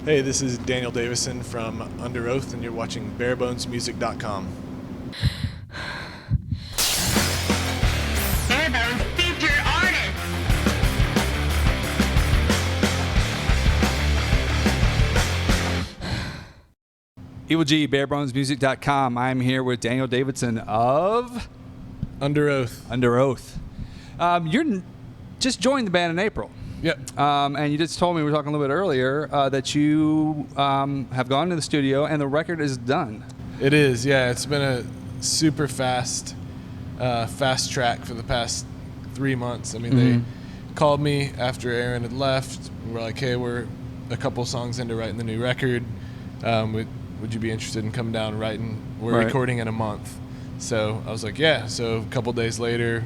Hey, this is Daniel Davison from UNDEROATH, and you're watching BareBonesMusic.com. Barebones feature artist. Evil G, BareBonesMusic.com. I'm here with Daniel Davison of UNDEROATH. You're just joined the band in April. Yep. And you just told me, we were talking a little bit earlier, that you have gone to the studio and the record is done. It is, yeah. It's been a super fast track for the past 3 months. I mean, they called me after Aaron had left. We're like, hey, we're a couple songs into writing the new record. Would you be interested in coming down and writing? We're recording in a month. So I was like, yeah. So a couple days later,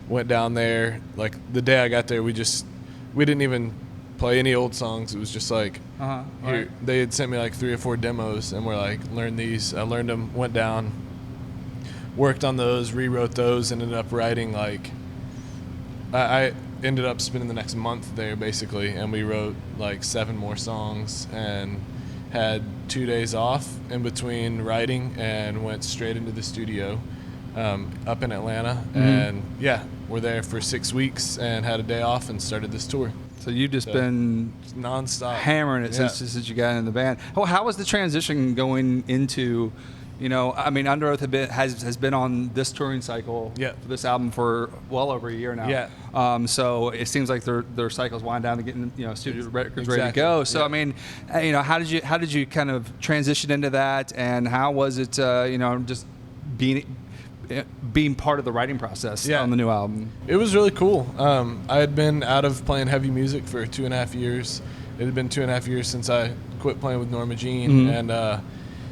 went down there. Like the day I got there, we didn't even play any old songs. It was just like, here, they had sent me like 3 or 4 demos, and we're like, learn these. I learned them, went down, worked on those, rewrote those, and ended up writing like, I ended up spending the next month there basically, and we wrote like 7 more songs and had 2 days off in between writing and went straight into the studio up in Atlanta. And yeah, we're there for 6 weeks and had a day off and started this tour. So you've just been nonstop hammering it since you got in the band. How was the transition going into, I mean, UNDEROATH has been on this touring cycle for this album for well over a year now. Yeah. So it seems like their cycles wind down to getting studio records ready to go. So I mean, how did you kind of transition into that, and how was it just being part of the writing process on the new album? It was really cool. I had been out of playing heavy music for 2.5 years. It had been 2.5 years since I quit playing with Norma Jean, and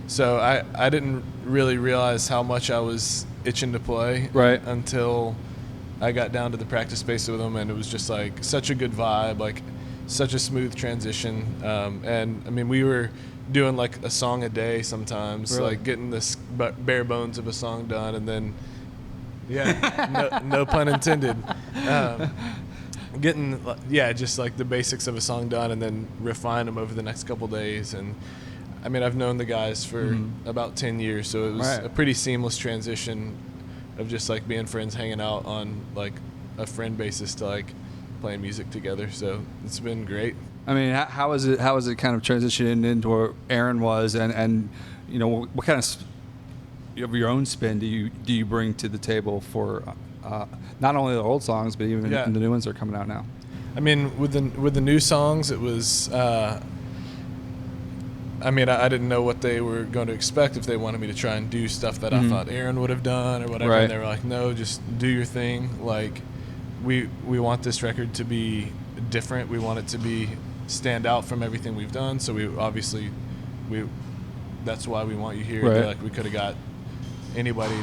so I didn't really realize how much I was itching to play until I got down to the practice space with them, and it was just like such a good vibe, like such a smooth transition. And I mean, we were doing like a song a day sometimes, like getting this bare bones of a song done, and then no pun intended, getting just like the basics of a song done, and then refine them over the next couple days. And I mean, I've known the guys for about 10 years, so it was a pretty seamless transition of just like being friends, hanging out on like a friend basis to like playing music together. So it's been great. I mean, how is it kind of transitioning into where Aaron was, and what kind of your own spin do you bring to the table for not only the old songs but even the new ones that are coming out now? I mean, with the new songs, it was I mean, I didn't know what they were going to expect, if they wanted me to try and do stuff that I thought Aaron would have done or whatever. And they were like, no, just do your thing. Like, we want this record to be different. We want it to stand out from everything we've done. So that's why we want you here. Like, we could have got anybody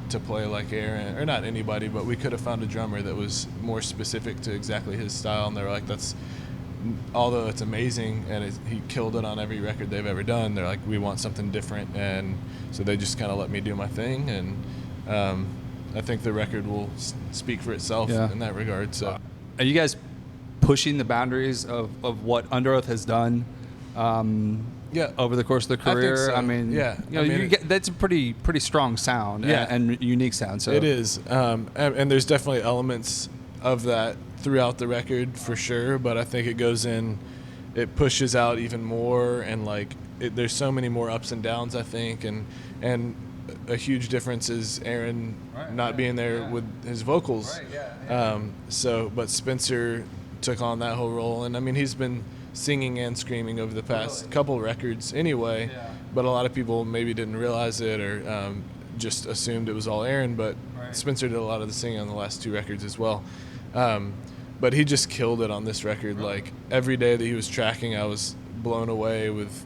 to play like Aaron, or not anybody, but we could have found a drummer that was more specific to exactly his style. And they were like, although it's amazing and he killed it on every record they've ever done, they're like, we want something different. And so they just kind of let me do my thing, and I think the record will speak for itself in that regard. So are you guys pushing the boundaries of what UNDEROATH has done over the course of their career? I think so. You get, that's a pretty strong sound and unique sound. So it is, and there's definitely elements of that throughout the record for sure, but I think it pushes out even more, and like there's so many more ups and downs, I think, and a huge difference is Aaron not being there with his vocals. But Spencer took on that whole role, and I mean, he's been singing and screaming over the past couple records anyway, but a lot of people maybe didn't realize it, or just assumed it was all Aaron, but Spencer did a lot of the singing on the last 2 records as well. But he just killed it on this record. Like, every day that he was tracking, I was blown away with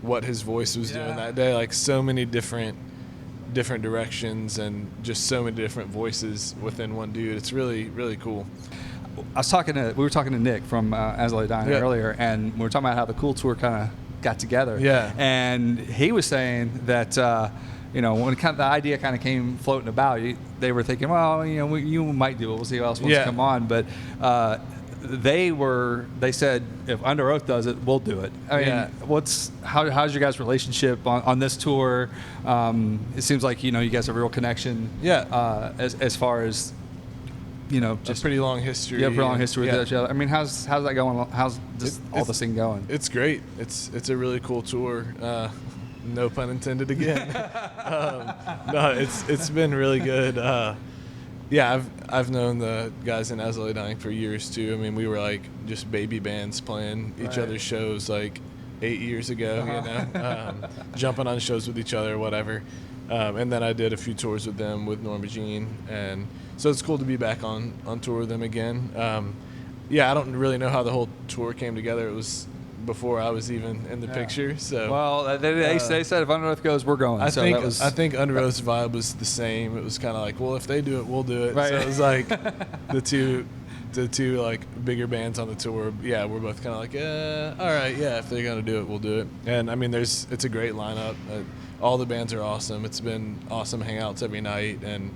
what his voice was doing that day. Like, so many different directions, and just so many different voices within one dude. It's really, really cool. we were talking to Nick from As I Lay Dying earlier, and we were talking about how the Cool Tour kind of got together. Yeah. And he was saying that, when the idea kind of came floating about, they were thinking, well, you might do it. We'll see who else wants to come on. But they said if Under Oath does it, we'll do it. I mean, how's your guys' relationship on this tour? It seems like you guys have a real connection. Yeah. As far as just a pretty long history. Yeah, pretty long history with Yeah. each other. I mean, how's that going? How's all this thing going? It's great. It's a really cool tour. No pun intended again. No, it's been really good. Yeah, I've known the guys in As I Lay Dying for years too. I mean, we were like just baby bands playing each other's shows like 8 years ago. Jumping on shows with each other, whatever. And then I did a few tours with them with Norma Jean, and so it's cool to be back on tour with them again. I don't really know how the whole tour came together. It was before I was even in the picture. So well, they said if Under Oath goes, we're going. I think Under Oath's vibe was the same. It was kind of like, well, if they do it, we'll do it. Right. So it was like the two like bigger bands on the tour. Yeah, we're both kind of like, all right, yeah, if they're gonna do it, we'll do it. And I mean, it's a great lineup. All the bands are awesome. It's been awesome hangouts every night, and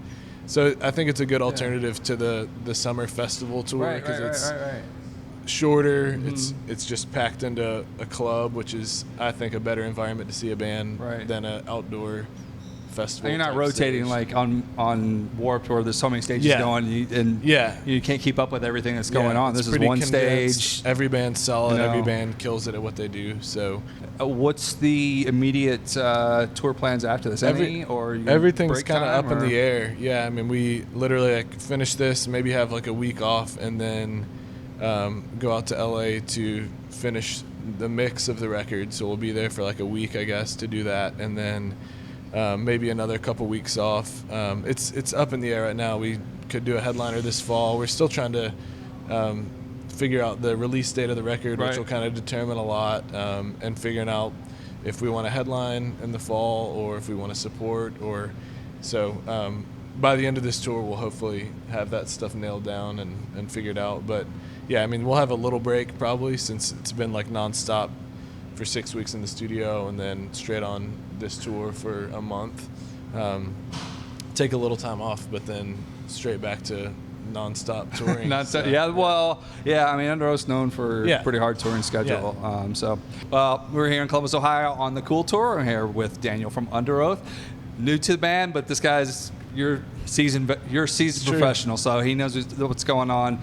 so I think it's a good alternative to the summer festival tour because it's shorter. Mm-hmm. It's just packed into a club, which is I think a better environment to see a band than an outdoor festival. And you're not rotating stage. like on Warped where there's so many stages going, you can't keep up with everything that's going on. This is one condensed. stage. Every band's solid. Every band kills it at what they do. So, what's the immediate tour plans after this? Everything's kind of up in the air. Yeah, I mean, we literally finish this, maybe have like a week off, and then go out to LA to finish the mix of the record. So we'll be there for like a week, I guess, to do that, and then maybe another couple weeks off. It's up in the air right now. We could do a headliner this fall. We're still trying to figure out the release date of the record, which will kind of determine a lot, and figuring out if we want to headline in the fall or if we want to support. By the end of this tour, we'll hopefully have that stuff nailed down and figured out. But yeah, I mean, we'll have a little break probably since it's been like nonstop for 6 weeks in the studio and then straight on this tour for a month. Take a little time off, but then straight back to nonstop touring. I mean, Under Oath's known for a pretty hard touring schedule. We're here in Columbus, Ohio on the Cool Tour. I'm here with Daniel from Under Oath. New to the band, but this guy's your seasoned professional, so he knows what's going on.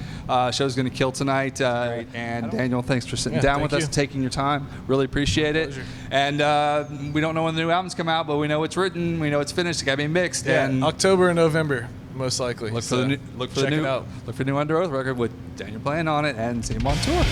Show's going to kill tonight, and Daniel, thanks for sitting down with us and taking your time. Really appreciate it. Pleasure. And we don't know when the new albums come out, but we know it's written, we know it's finished, it's got to be mixed. Yeah, and October and November, most likely. Look for the new Under Oath record with Daniel playing on it, and see him on tour.